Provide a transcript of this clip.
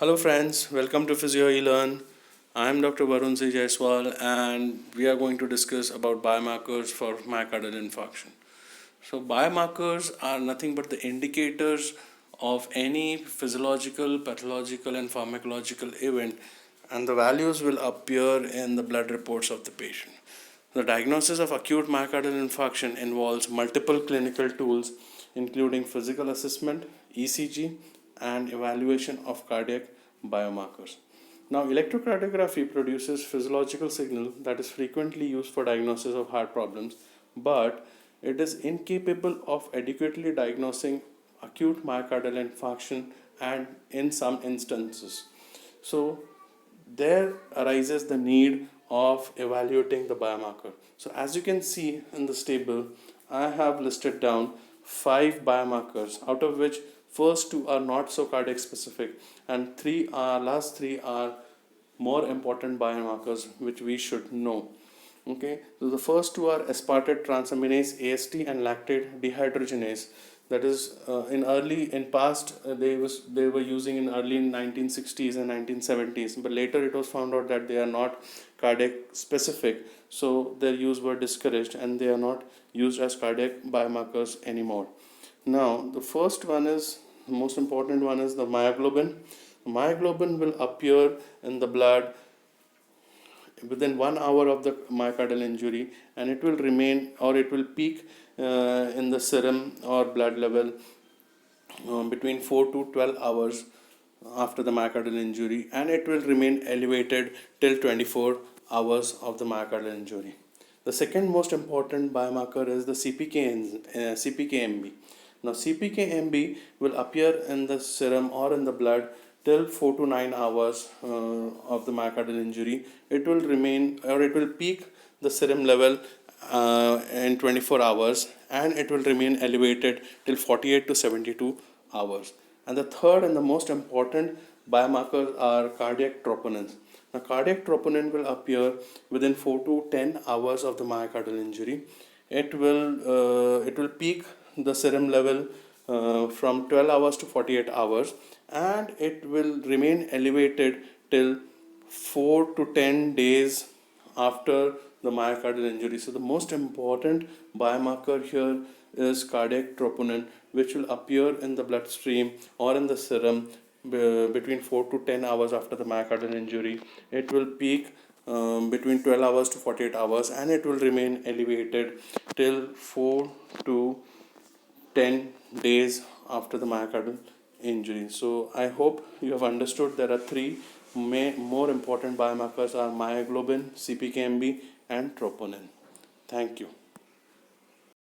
Hello friends, welcome to Physio eLearn. I am Dr. Varun C. Jaiswal and we are going to discuss about biomarkers for myocardial infarction. So biomarkers are nothing but the indicators of any physiological, pathological and pharmacological event, and the values will appear in the blood reports of the patient. The diagnosis of acute myocardial infarction involves multiple clinical tools including physical assessment, ECG, and evaluation of cardiac biomarkers. Now, electrocardiography produces physiological signal that is frequently used for diagnosis of heart problems, but it is incapable of adequately diagnosing acute myocardial infarction and in some instances. So, there arises the need of evaluating the biomarker. So, as you can see in this table, I have listed down 5 biomarkers, out of which first 2 are not so cardiac specific, and last 3 are more important biomarkers which we should know. Okay, so the first 2 are aspartate transaminase AST and lactate dehydrogenase. That is in past they were using in early 1960s and 1970s, but later it was found out that they are not cardiac specific, so their use were discouraged and they are not used as cardiac biomarkers anymore. Now the first one is the most important one is the myoglobin. Myoglobin will appear in the blood within 1 hour of the myocardial injury, and it will remain or it will peak in the serum or blood level between 4 to 12 hours after the myocardial injury, and it will remain elevated till 24 hours of the myocardial injury. The second most important biomarker is the CPKMB. Now, CPKMB will appear in the serum or in the blood till 4 to 9 hours of the myocardial injury. It will remain or it will peak the serum level in 24 hours, and it will remain elevated till 48 to 72 hours. And the third and the most important biomarkers are cardiac troponins. Now, cardiac troponin will appear within 4 to 10 hours of the myocardial injury. It will peak the serum level from 12 hours to 48 hours, and it will remain elevated till 4 to 10 days after the myocardial injury. So the most important biomarker here is cardiac troponin, which will appear in the bloodstream or in the serum between 4 to 10 hours after the myocardial injury. It will peak between 12 hours to 48 hours, and it will remain elevated till 4 to 10 days after the myocardial injury. So I hope you have understood there are 3 more important biomarkers are myoglobin, CPKMB and troponin. Thank you.